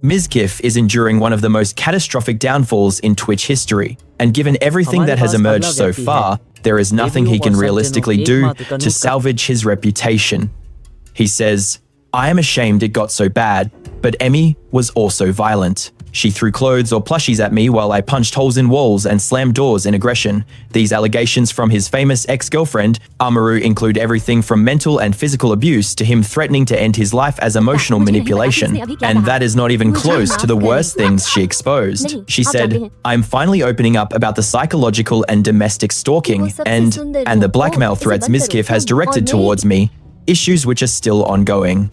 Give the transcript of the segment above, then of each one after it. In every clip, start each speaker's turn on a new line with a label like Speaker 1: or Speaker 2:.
Speaker 1: Mizkif is enduring one of the most catastrophic downfalls in Twitch history, and given everything that has emerged so far, there is nothing he can realistically do to salvage his reputation. He says, "I am ashamed it got so bad, but Emmy was also violent. She threw clothes or plushies at me while I punched holes in walls and slammed doors in aggression. These allegations from his famous ex-girlfriend, Amirou, include everything from mental and physical abuse to him threatening to end his life as emotional manipulation. And that is not even close to the worst things she exposed." She said, "I'm finally opening up about the psychological and domestic stalking and the blackmail threats Mizkif has directed towards me, issues which are still ongoing.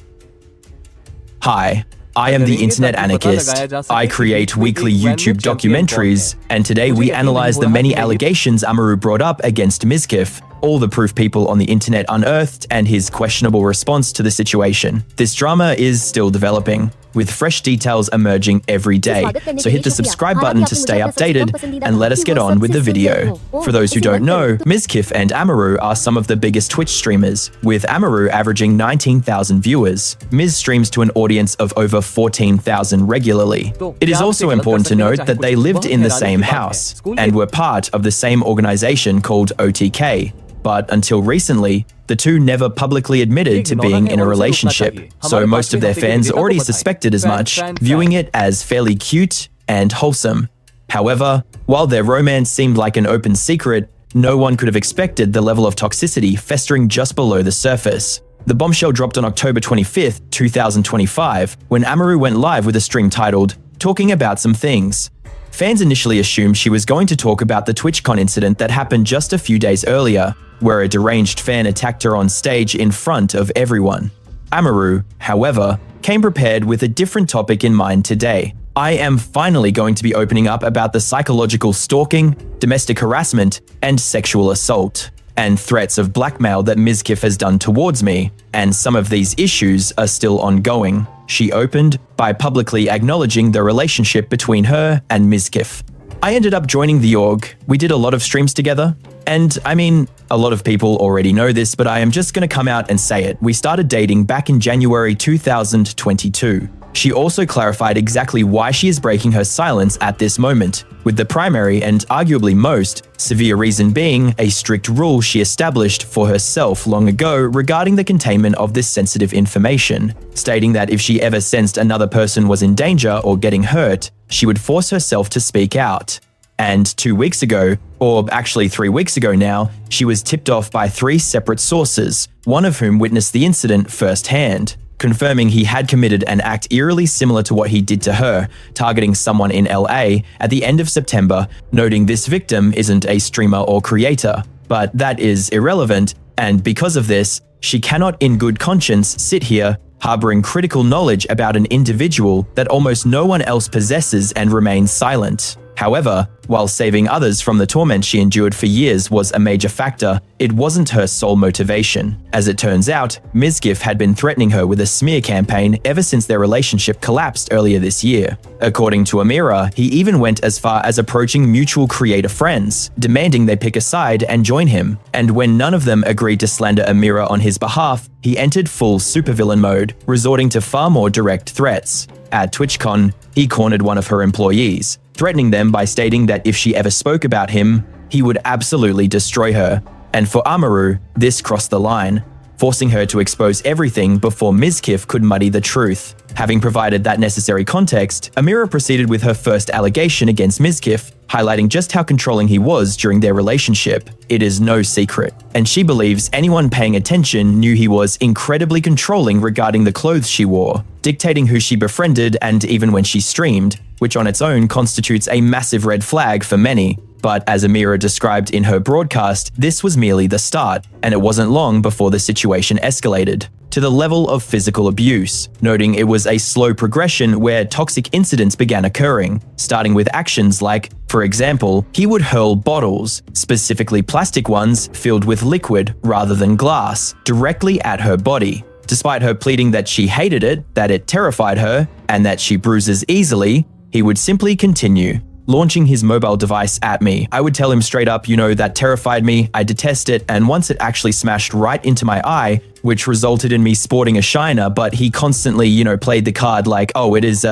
Speaker 1: Hi. I am the Internet Anarchist. I create weekly YouTube documentaries, and today we analyze the many allegations Amirou brought up against Mizkif, all the proof people on the internet unearthed, and his questionable response to the situation. This drama is still developing, with fresh details emerging every day, so hit the subscribe button to stay updated, and let us get on with the video. For those who don't know, Mizkif and Amirou are some of the biggest Twitch streamers, with Amirou averaging 19,000 viewers. Miz streams to an audience of over 14,000 regularly. It is also important to note that they lived in the same house, and were part of the same organization called OTK. But until recently, the two never publicly admitted to being in a relationship, so most of their fans already suspected as much, viewing it as fairly cute and wholesome. However, while their romance seemed like an open secret, no one could have expected the level of toxicity festering just below the surface. The bombshell dropped on October 25th, 2025, when Amirou went live with a stream titled, "Talking About Some Things." Fans initially assumed she was going to talk about the TwitchCon incident that happened just a few days earlier, where a deranged fan attacked her on stage in front of everyone. Amirou, however, came prepared with a different topic in mind today. "I am finally going to be opening up about the psychological stalking, domestic harassment, and sexual assault, and threats of blackmail that Mizkif has done towards me, and some of these issues are still ongoing," she opened by publicly acknowledging the relationship between her and Mizkif. "I ended up joining the org. We did a lot of streams together. And I mean, a lot of people already know this, but I am just going to come out and say it. We started dating back in January 2022. She also clarified exactly why she is breaking her silence at this moment, with the primary and arguably most severe reason being a strict rule she established for herself long ago regarding the containment of this sensitive information, stating that if she ever sensed another person was in danger or getting hurt, she would force herself to speak out. And 2 weeks ago, or actually 3 weeks ago now, she was tipped off by 3 separate sources, one of whom witnessed the incident firsthand, confirming he had committed an act eerily similar to what he did to her, targeting someone in LA at the end of September, noting this victim isn't a streamer or creator. But that is irrelevant, and because of this, she cannot in good conscience sit here harboring critical knowledge about an individual that almost no one else possesses and remains silent. However, while saving others from the torment she endured for years was a major factor, it wasn't her sole motivation. As it turns out, Mizkif had been threatening her with a smear campaign ever since their relationship collapsed earlier this year. According to Amirou, he even went as far as approaching mutual creator friends, demanding they pick a side and join him. And when none of them agreed to slander Amirou on his behalf, he entered full supervillain mode, resorting to far more direct threats. At TwitchCon, he cornered one of her employees, threatening them by stating that if she ever spoke about him, he would absolutely destroy her. And for Amirou, this crossed the line, forcing her to expose everything before Mizkif could muddy the truth. Having provided that necessary context, Amirou proceeded with her first allegation against Mizkif, highlighting just how controlling he was during their relationship. It is no secret, and she believes anyone paying attention knew he was incredibly controlling regarding the clothes she wore, dictating who she befriended and even when she streamed, which on its own constitutes a massive red flag for many. But as Amirou described in her broadcast, this was merely the start, and it wasn't long before the situation escalated to the level of physical abuse, noting it was a slow progression where toxic incidents began occurring, starting with actions like, for example, he would hurl bottles, specifically plastic ones filled with liquid rather than glass, directly at her body. Despite her pleading that she hated it, that it terrified her, and that she bruises easily, he would simply continue, launching his mobile device at me. I would tell him straight up, that terrified me, I detest it, and once it actually smashed right into my eye, which resulted in me sporting a shiner, but he constantly, played the card like, oh, it is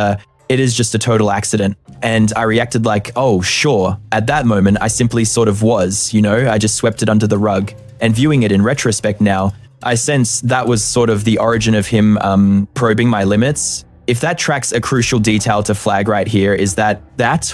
Speaker 1: It is just a total accident. And I reacted like, oh, sure. At that moment, I simply sort of was, I just swept it under the rug. And viewing it in retrospect now, I sense that was sort of the origin of him probing my limits. If that tracks a crucial detail to flag right here is that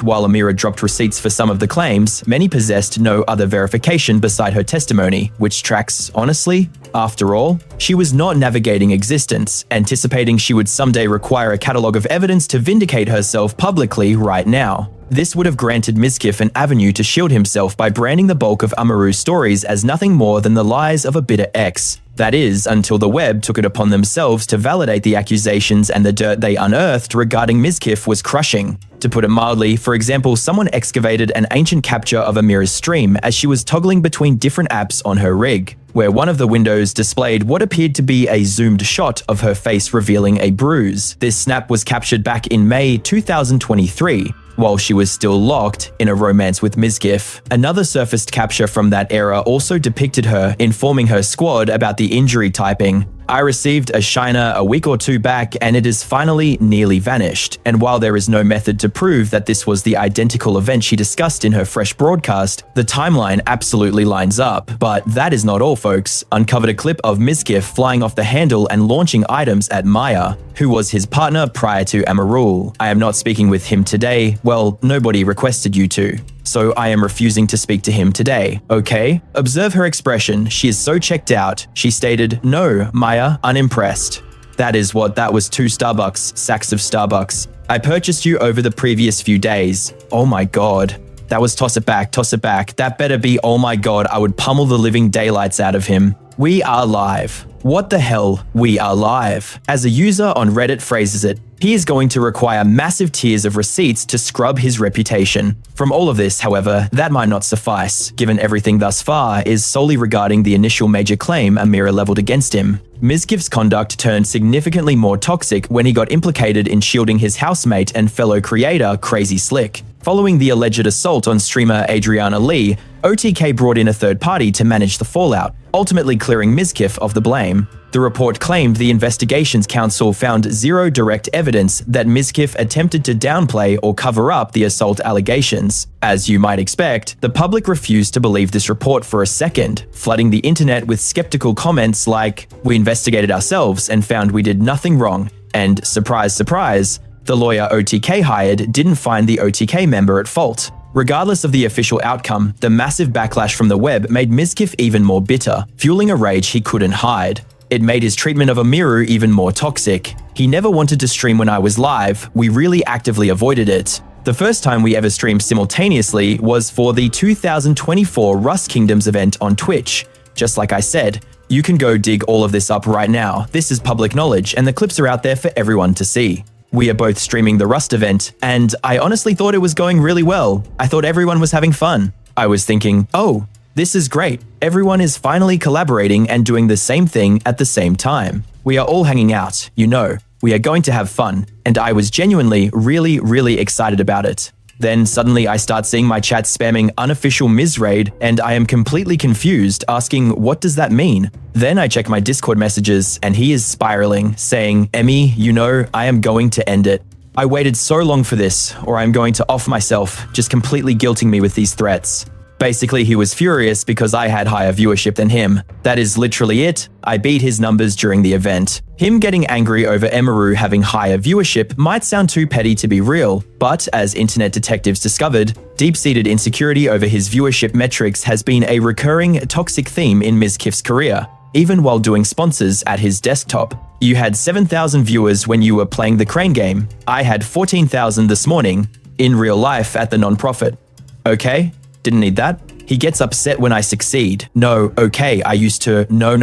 Speaker 1: while Amirou dropped receipts for some of the claims, many possessed no other verification beside her testimony, which tracks, honestly. After all, she was not navigating existence, anticipating she would someday require a catalogue of evidence to vindicate herself publicly right now. This would have granted Mizkif an avenue to shield himself by branding the bulk of Amirou's stories as nothing more than the lies of a bitter ex. That is, until the web took it upon themselves to validate the accusations, and the dirt they unearthed regarding Mizkif was crushing. To put it mildly, for example, someone excavated an ancient capture of Amirou's stream as she was toggling between different apps on her rig, where one of the windows displayed what appeared to be a zoomed shot of her face revealing a bruise. This snap was captured back in May 2023. While she was still locked in a romance with Mizkif. Another surfaced capture from that era also depicted her informing her squad about the injury typing. I received a shiner a week or two back and it is finally nearly vanished. And while there is no method to prove that this was the identical event she discussed in her fresh broadcast, the timeline absolutely lines up. But that is not all, folks. Uncovered a clip of Mizkif flying off the handle and launching items at Maya, who was his partner prior to Amirou. I am not speaking with him today. Well, nobody requested you to. So I am refusing to speak to him today, okay? Observe her expression. She is so checked out. She stated, "No, Maya, unimpressed." That was 2 Starbucks, sacks of Starbucks. I purchased you over the previous few days. Oh my God. That was toss it back, toss it back. That better be, oh my God, I would pummel the living daylights out of him. We are live. What the hell? We are live. As a user on Reddit phrases it, he is going to require massive tiers of receipts to scrub his reputation. From all of this, however, that might not suffice, given everything thus far is solely regarding the initial major claim Amirou leveled against him. Mizkif's conduct turned significantly more toxic when he got implicated in shielding his housemate and fellow creator Crazy Slick. Following the alleged assault on streamer Adriana Lee, OTK brought in a third party to manage the fallout, ultimately clearing Mizkif of the blame. The report claimed the Investigations Council found zero direct evidence that Mizkif attempted to downplay or cover up the assault allegations. As you might expect, the public refused to believe this report for a second, flooding the internet with skeptical comments like, "We investigated ourselves and found we did nothing wrong," and surprise, surprise, the lawyer OTK hired didn't find the OTK member at fault. Regardless of the official outcome, the massive backlash from the web made Mizkif even more bitter, fueling a rage he couldn't hide. It made his treatment of Amirou even more toxic. He never wanted to stream when I was live, we really actively avoided it. The first time we ever streamed simultaneously was for the 2024 Rust Kingdoms event on Twitch. Just like I said, you can go dig all of this up right now. This is public knowledge and the clips are out there for everyone to see. We are both streaming the Rust event, and I honestly thought it was going really well. I thought everyone was having fun. I was thinking, oh, this is great. Everyone is finally collaborating and doing the same thing at the same time. We are all hanging out, we are going to have fun, and I was genuinely really excited about it. Then suddenly I start seeing my chat spamming unofficial Miz raid, and I am completely confused, asking what does that mean? Then I check my Discord messages and he is spiraling, saying, "Emmy, I am going to end it. I waited so long for this, or I'm going to off myself," just completely guilting me with these threats. Basically, he was furious because I had higher viewership than him. That is literally it. I beat his numbers during the event. Him getting angry over Amirou having higher viewership might sound too petty to be real, but as internet detectives discovered, deep-seated insecurity over his viewership metrics has been a recurring toxic theme in Mizkif's career, even while doing sponsors at his desktop. You had 7,000 viewers when you were playing the Crane game. I had 14,000 this morning, in real life at the non-profit. Okay? Didn't need that. He gets upset when I succeed. No, okay, I used to, no,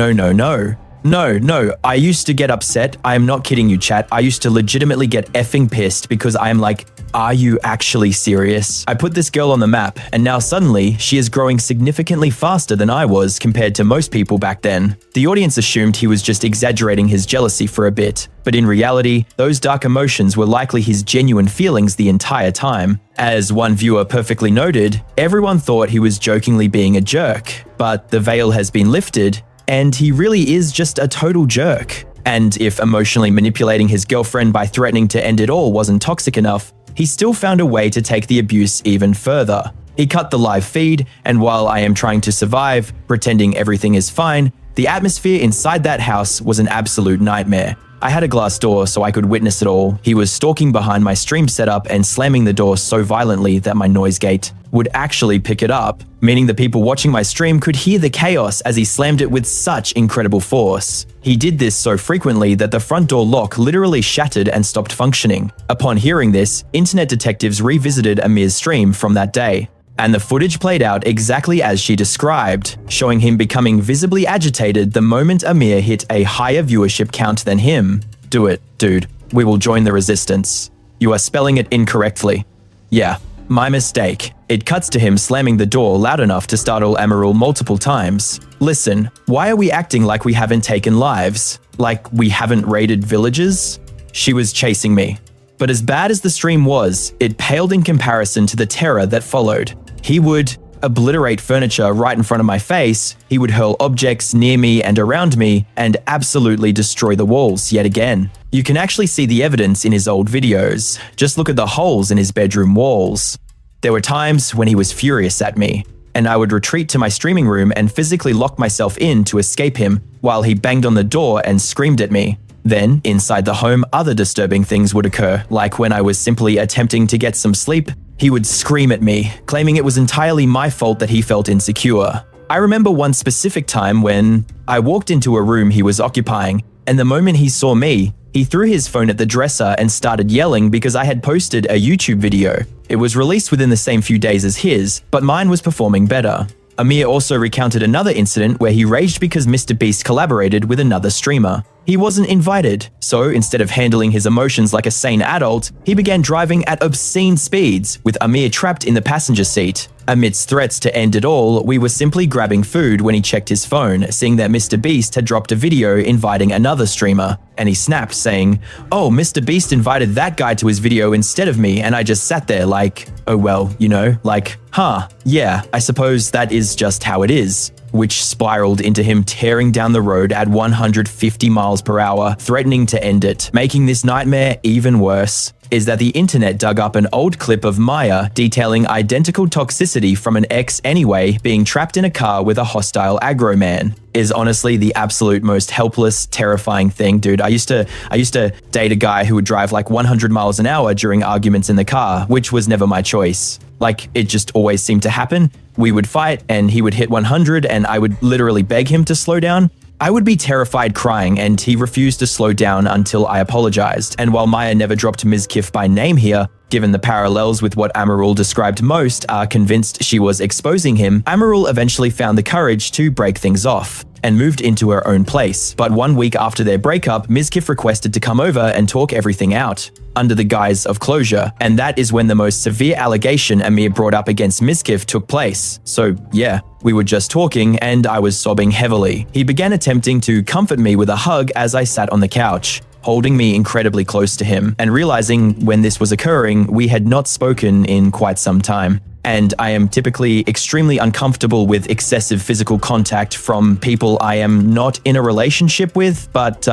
Speaker 1: I used to get upset. I am not kidding you, chat. I used to legitimately get effing pissed because I am like, are you actually serious? I put this girl on the map, and now suddenly, she is growing significantly faster than I was compared to most people back then. The audience assumed he was just exaggerating his jealousy for a bit, but in reality, those dark emotions were likely his genuine feelings the entire time. As one viewer perfectly noted, everyone thought he was jokingly being a jerk, but the veil has been lifted, and he really is just a total jerk. And if emotionally manipulating his girlfriend by threatening to end it all wasn't toxic enough, he still found a way to take the abuse even further. He cut the live feed, and while I am trying to survive, pretending everything is fine, the atmosphere inside that house was an absolute nightmare. I had a glass door so I could witness it all. He was stalking behind my stream setup and slamming the door so violently that my noise gate would actually pick it up, meaning the people watching my stream could hear the chaos as he slammed it with such incredible force. He did this so frequently that the front door lock literally shattered and stopped functioning. Upon hearing this, internet detectives revisited Amir's stream from that day, and the footage played out exactly as she described, showing him becoming visibly agitated the moment Amir hit a higher viewership count than him. Do it, dude. We will join the resistance. You are spelling it incorrectly. Yeah, my mistake. It cuts to him slamming the door loud enough to startle Amirou multiple times. Listen, why are we acting like we haven't taken lives? Like we haven't raided villages? She was chasing me. But as bad as the stream was, it paled in comparison to the terror that followed. He would obliterate furniture right in front of my face, he would hurl objects near me and around me, and absolutely destroy the walls yet again. You can actually see the evidence in his old videos. Just look at the holes in his bedroom walls. There were times when he was furious at me, and I would retreat to my streaming room and physically lock myself in to escape him while he banged on the door and screamed at me. Then, inside the home, other disturbing things would occur, like when I was simply attempting to get some sleep, he would scream at me, claiming it was entirely my fault that he felt insecure. I remember one specific time when I walked into a room he was occupying, and the moment he saw me, he threw his phone at the dresser and started yelling because I had posted a YouTube video. It was released within the same few days as his, but mine was performing better. Amir also recounted another incident where he raged because Mr. Beast collaborated with another streamer. He wasn't invited, so instead of handling his emotions like a sane adult, he began driving at obscene speeds, with Amir trapped in the passenger seat. Amidst threats to end it all, we were simply grabbing food when he checked his phone, seeing that Mr. Beast had dropped a video inviting another streamer, and he snapped, saying, "Oh, Mr. Beast invited that guy to his video instead of me," and I just sat there like, oh well, you know, like, huh, yeah, I suppose that is just how it is. Which spiraled into him tearing down the road at 150 miles per hour, threatening to end it. Making this nightmare even worse is that the internet dug up an old clip of Maya detailing identical toxicity from an ex anyway being trapped in a car with a hostile aggro man. Is honestly the absolute most helpless, terrifying thing, dude. I used to date a guy who would drive like 100 miles an hour during arguments in the car, which was never my choice. Like, it just always seemed to happen. We would fight and he would hit 100 and I would literally beg him to slow down. I would be terrified crying and he refused to slow down until I apologized. And while Maya never dropped Mizkif by name here, given the parallels with what Amirou described, most are convinced she was exposing him, Amirou eventually found the courage to break things off and moved into her own place. But 1 week after their breakup, Mizkif requested to come over and talk everything out, under the guise of closure, and that is when the most severe allegation Amir brought up against Mizkif took place. So yeah, we were just talking and I was sobbing heavily. He began attempting to comfort me with a hug as I sat on the couch, holding me incredibly close to him, and realizing when this was occurring, we had not spoken in quite some time. And I am typically extremely uncomfortable with excessive physical contact from people I am not in a relationship with, but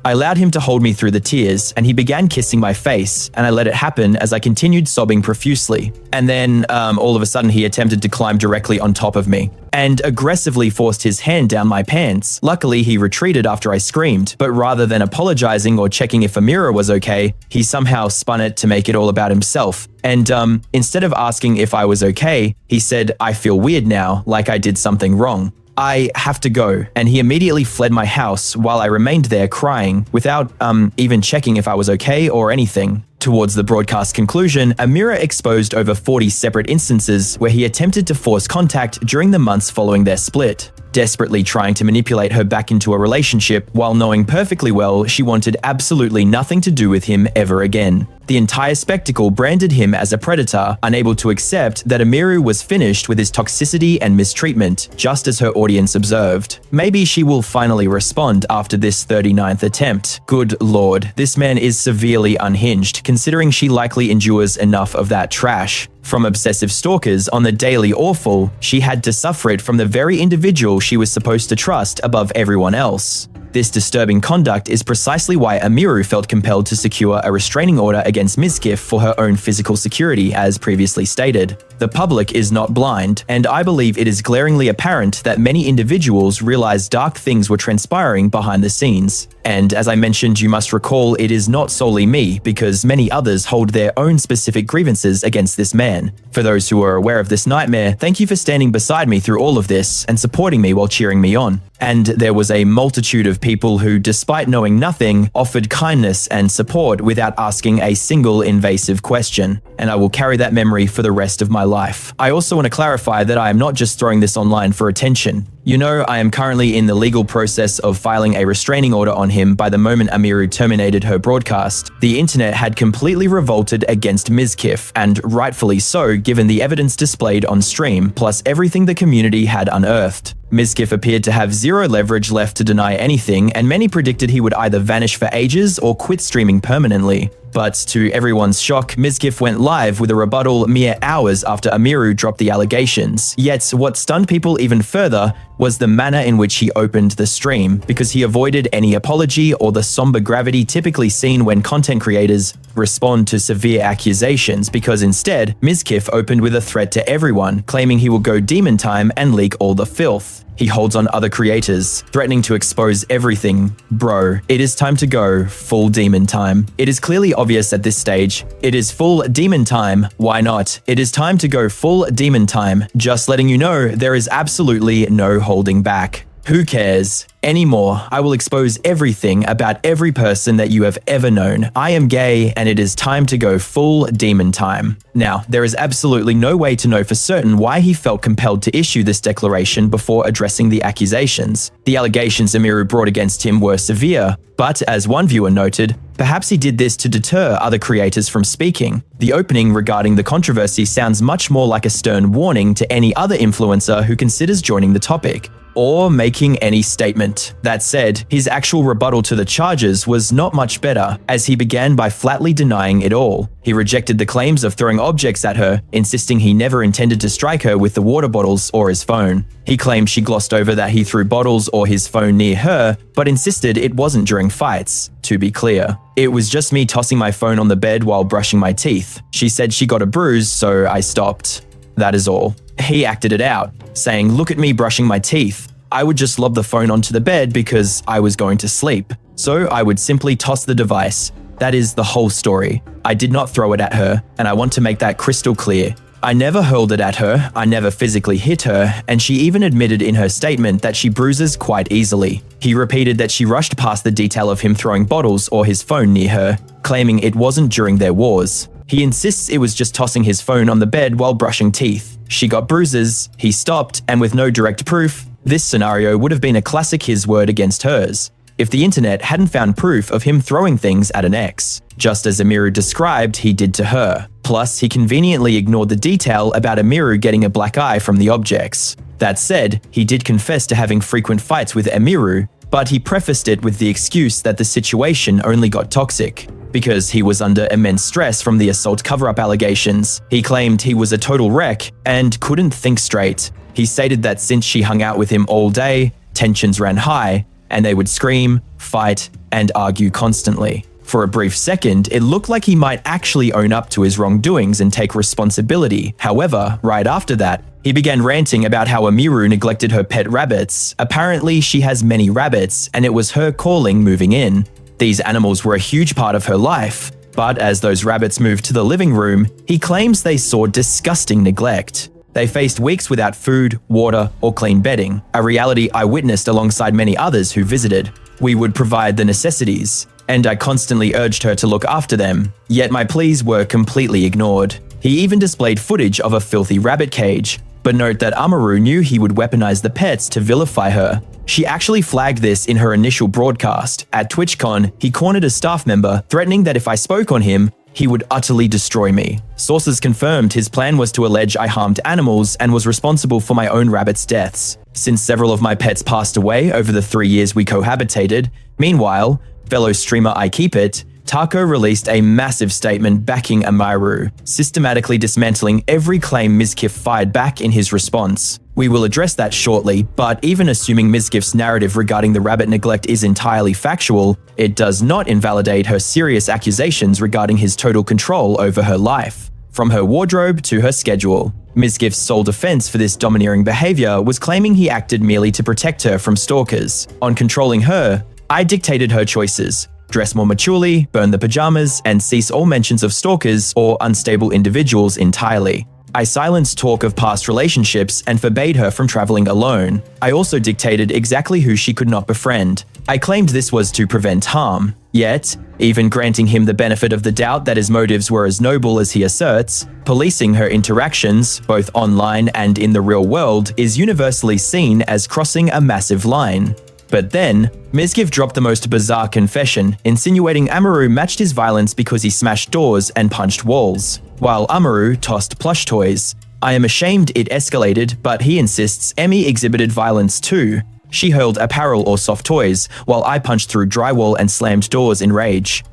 Speaker 1: I allowed him to hold me through the tears, and he began kissing my face, and I let it happen as I continued sobbing profusely. And then, all of a sudden, he attempted to climb directly on top of me and aggressively forced his hand down my pants. Luckily, he retreated after I screamed, but rather than apologizing or checking if Amirou was okay, he somehow spun it to make it all about himself. And instead of asking if I was okay, he said, "I feel weird now, like I did something wrong. I have to go," and he immediately fled my house while I remained there crying without even checking if I was okay or anything. Towards the broadcast conclusion, Amirou exposed over 40 separate instances where he attempted to force contact during the months following their split, desperately trying to manipulate her back into a relationship while knowing perfectly well she wanted absolutely nothing to do with him ever again. The entire spectacle branded him as a predator, unable to accept that Amirou was finished with his toxicity and mistreatment, just as her audience observed. Maybe she will finally respond after this 39th attempt. Good lord, this man is severely unhinged, considering she likely endures enough of that trash. From obsessive stalkers on the daily awful, she had to suffer it from the very individual she was supposed to trust above everyone else. This disturbing conduct is precisely why Amirou felt compelled to secure a restraining order against Mizkif for her own physical security, as previously stated. The public is not blind, and I believe it is glaringly apparent that many individuals realized dark things were transpiring behind the scenes. And as I mentioned, you must recall it is not solely me, because many others hold their own specific grievances against this man. For those who are aware of this nightmare, thank you for standing beside me through all of this and supporting me while cheering me on. And there was a multitude of people who, despite knowing nothing, offered kindness and support without asking a single invasive question. And I will carry that memory for the rest of my life. I also want to clarify that I am not just throwing this online for attention. You know, I am currently in the legal process of filing a restraining order on him by the moment Amirou terminated her broadcast. The internet had completely revolted against Mizkif, and rightfully so given the evidence displayed on stream, plus everything the community had unearthed. Mizkif appeared to have zero leverage left to deny anything, and many predicted he would either vanish for ages or quit streaming permanently. But to everyone's shock, Mizkif went live with a rebuttal mere hours after Amirou dropped the allegations. Yet, what stunned people even further was the manner in which he opened the stream, because he avoided any apology or the somber gravity typically seen when content creators respond to severe accusations, because instead, Mizkif opened with a threat to everyone, claiming he will go demon time and leak all the filth. He holds on other creators, threatening to expose everything. Bro, it is time to go full demon time. It is clearly obvious at this stage. It is full demon time. Why not? It is time to go full demon time. Just letting you know, there is absolutely no holding back. Who cares? Anymore, I will expose everything about every person that you have ever known. I am gay, and it is time to go full demon time. Now, there is absolutely no way to know for certain why he felt compelled to issue this declaration before addressing the accusations. The allegations Amirou brought against him were severe, but as one viewer noted, perhaps he did this to deter other creators from speaking. The opening regarding the controversy sounds much more like a stern warning to any other influencer who considers joining the topic or making any statement. That said, his actual rebuttal to the charges was not much better, as he began by flatly denying it all. He rejected the claims of throwing objects at her, insisting he never intended to strike her with the water bottles or his phone. He claimed she glossed over that he threw bottles or his phone near her, but insisted it wasn't during fights. To be clear, it was just me tossing my phone on the bed while brushing my teeth. She said she got a bruise, so I stopped. That is all. He acted it out, saying, "Look at me brushing my teeth. I would just lob the phone onto the bed because I was going to sleep. So I would simply toss the device. That is the whole story. I did not throw it at her, and I want to make that crystal clear. I never hurled it at her, I never physically hit her, and she even admitted in her statement that she bruises quite easily." He repeated that she rushed past the detail of him throwing bottles or his phone near her, claiming it wasn't during their wars. He insists it was just tossing his phone on the bed while brushing teeth. She got bruises, he stopped, and with no direct proof, this scenario would have been a classic his word against hers, if the internet hadn't found proof of him throwing things at an ex, just as Amirou described he did to her. Plus, he conveniently ignored the detail about Amirou getting a black eye from the objects. That said, he did confess to having frequent fights with Amirou, but he prefaced it with the excuse that the situation only got toxic because he was under immense stress from the assault cover-up allegations. He claimed he was a total wreck and couldn't think straight. He stated that since she hung out with him all day, tensions ran high, and they would scream, fight, and argue constantly. For a brief second, it looked like he might actually own up to his wrongdoings and take responsibility. However, right after that, he began ranting about how Amirou neglected her pet rabbits. Apparently, she has many rabbits, and it was her calling moving in. These animals were a huge part of her life, but as those rabbits moved to the living room, he claims they saw disgusting neglect. They faced weeks without food, water, or clean bedding, a reality I witnessed alongside many others who visited. We would provide the necessities, and I constantly urged her to look after them, yet my pleas were completely ignored. He even displayed footage of a filthy rabbit cage, but note that Amirou knew he would weaponize the pets to vilify her. She actually flagged this in her initial broadcast. At TwitchCon, he cornered a staff member, threatening that if I spoke on him, he would utterly destroy me. Sources confirmed his plan was to allege I harmed animals and was responsible for my own rabbits' deaths. Since several of my pets passed away over the 3 years we cohabitated, meanwhile, fellow streamer I Keep It, Taco released a massive statement backing Amirou, systematically dismantling every claim Mizkif fired back in his response. We will address that shortly, but even assuming Mizkif's narrative regarding the rabbit neglect is entirely factual, it does not invalidate her serious accusations regarding his total control over her life. From her wardrobe to her schedule. Mizkif's sole defense for this domineering behavior was claiming he acted merely to protect her from stalkers. On controlling her, I dictated her choices. Dress more maturely, burn the pajamas, and cease all mentions of stalkers or unstable individuals entirely. I silenced talk of past relationships and forbade her from traveling alone. I also dictated exactly who she could not befriend. I claimed this was to prevent harm. Yet, even granting him the benefit of the doubt that his motives were as noble as he asserts, policing her interactions, both online and in the real world, is universally seen as crossing a massive line. But then, Mizkif dropped the most bizarre confession, insinuating Amirou matched his violence because he smashed doors and punched walls, while Amirou tossed plush toys. I am ashamed it escalated, but he insists Emmy exhibited violence too. She hurled apparel or soft toys, while I punched through drywall and slammed doors in rage.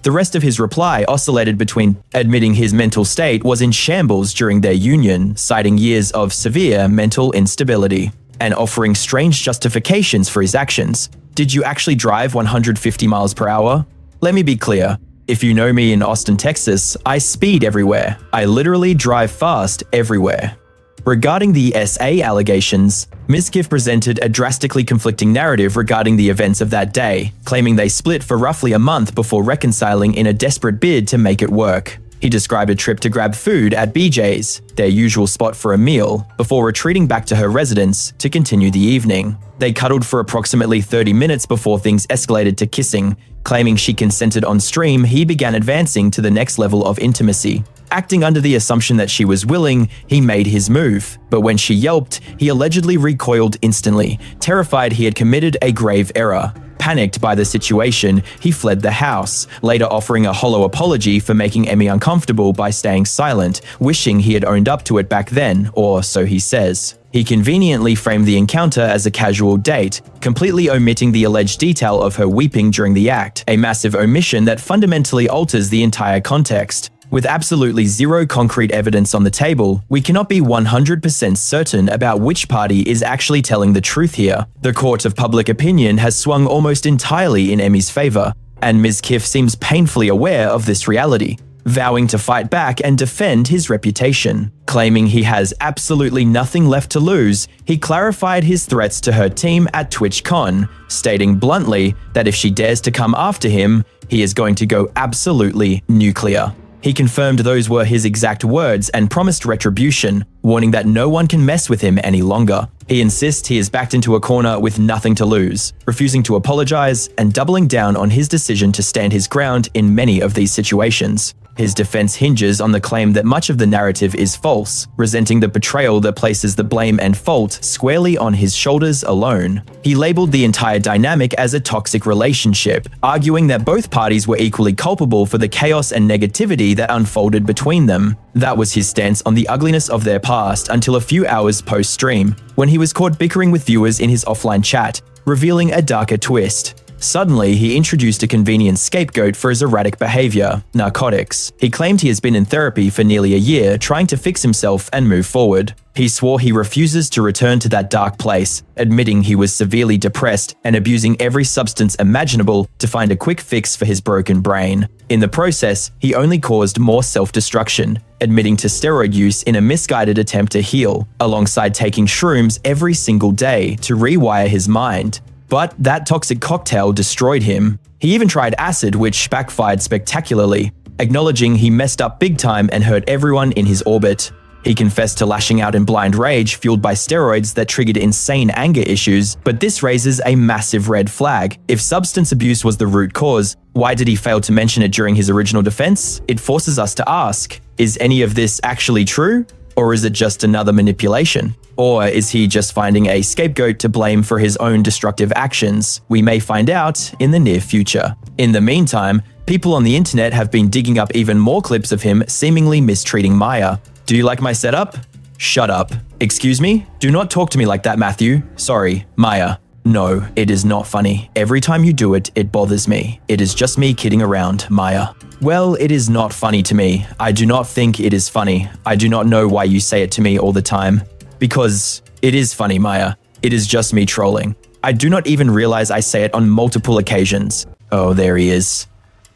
Speaker 1: The rest of his reply oscillated between admitting his mental state was in shambles during their union, citing years of severe mental instability, and offering strange justifications for his actions. Did you actually drive 150 miles per hour? Let me be clear. If you know me in Austin, Texas, I speed everywhere. I literally drive fast everywhere. Regarding the SA allegations, Mizkif presented a drastically conflicting narrative regarding the events of that day, claiming they split for roughly a month before reconciling in a desperate bid to make it work. He described a trip to grab food at BJ's, their usual spot for a meal, before retreating back to her residence to continue the evening. They cuddled for approximately 30 minutes before things escalated to kissing. Claiming she consented on stream, he began advancing to the next level of intimacy. Acting under the assumption that she was willing, he made his move. But when she yelped, he allegedly recoiled instantly, terrified he had committed a grave error. Panicked by the situation, he fled the house, later offering a hollow apology for making Emmy uncomfortable by staying silent, wishing he had owned up to it back then, or so he says. He conveniently framed the encounter as a casual date, completely omitting the alleged detail of her weeping during the act, a massive omission that fundamentally alters the entire context. With absolutely zero concrete evidence on the table, we cannot be 100% certain about which party is actually telling the truth here. The court of public opinion has swung almost entirely in Emmy's favor, and Mizkif seems painfully aware of this reality, vowing to fight back and defend his reputation. Claiming he has absolutely nothing left to lose, he clarified his threats to her team at TwitchCon, stating bluntly that if she dares to come after him, he is going to go absolutely nuclear. He confirmed those were his exact words and promised retribution, warning that no one can mess with him any longer. He insists he is backed into a corner with nothing to lose, refusing to apologize and doubling down on his decision to stand his ground in many of these situations. His defense hinges on the claim that much of the narrative is false, resenting the portrayal that places the blame and fault squarely on his shoulders alone. He labeled the entire dynamic as a toxic relationship, arguing that both parties were equally culpable for the chaos and negativity that unfolded between them. That was his stance on the ugliness of their past until a few hours post-stream, when he was caught bickering with viewers in his offline chat, revealing a darker twist. Suddenly, he introduced a convenient scapegoat for his erratic behavior, narcotics. He claimed he has been in therapy for nearly a year, trying to fix himself and move forward. He swore he refuses to return to that dark place, admitting he was severely depressed and abusing every substance imaginable to find a quick fix for his broken brain. In the process, he only caused more self-destruction, admitting to steroid use in a misguided attempt to heal, alongside taking shrooms every single day to rewire his mind. But that toxic cocktail destroyed him. He even tried acid, which backfired spectacularly, acknowledging he messed up big time and hurt everyone in his orbit. He confessed to lashing out in blind rage fueled by steroids that triggered insane anger issues, but this raises a massive red flag. If substance abuse was the root cause, why did he fail to mention it during his original defense? It forces us to ask, is any of this actually true? Or is it just another manipulation? Or is he just finding a scapegoat to blame for his own destructive actions? We may find out in the near future. In the meantime, people on the internet have been digging up even more clips of him seemingly mistreating Maya. Do you like my setup? Shut up. Excuse me? Do not talk to me like that, Matthew. Sorry, Maya. No, it is not funny. Every time you do it, it bothers me. It is just me kidding around, Maya. Well, it is not funny to me. I do not think it is funny. I do not know why you say it to me all the time. because it is funny, Maya. It is just me trolling. I do not even realize I say it on multiple occasions. Oh, there he is.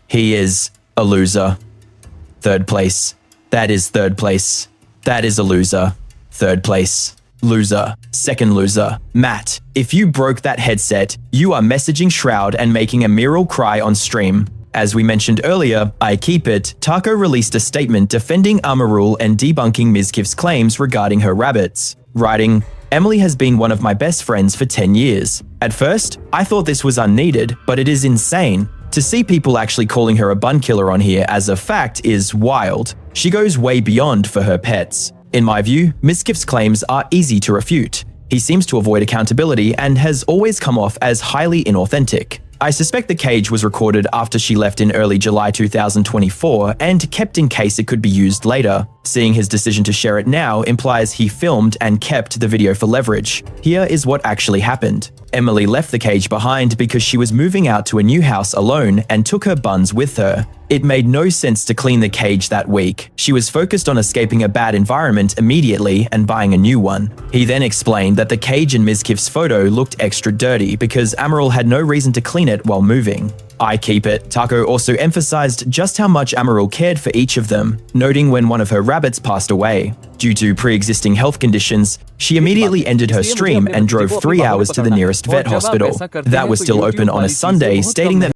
Speaker 1: He is a loser. Third place. That is third place. That is a loser. Third place. Loser. Second loser. Matt, if you broke that headset, you are messaging Shroud and making Amirou cry on stream. As we mentioned earlier, I Keep It, Taco released a statement defending Amirou and debunking Mizkif's claims regarding her rabbits, writing, "Emily has been one of my best friends for 10 years. At first, I thought this was unneeded, but it is insane. To see people actually calling her a bun killer on here as a fact is wild. She goes way beyond for her pets." In my view, Mizkif's claims are easy to refute. He seems to avoid accountability and has always come off as highly inauthentic. I suspect the cage was recorded after she left in early July 2024 and kept in case it could be used later. Seeing his decision to share it now implies he filmed and kept the video for leverage. Here is what actually happened. Emily left the cage behind because she was moving out to a new house alone and took her buns with her. It made no sense to clean the cage that week. She was focused on escaping a bad environment immediately and buying a new one. He then explained that the cage in Mizkif's photo looked extra dirty because Amirou had no reason to clean it while moving. I Keep It. Taco also emphasized just how much Amirou cared for each of them, noting when one of her rabbits passed away. Due to pre-existing health conditions, she immediately ended her stream and drove 3 hours to the nearest vet hospital. That was still open on a Sunday, stating that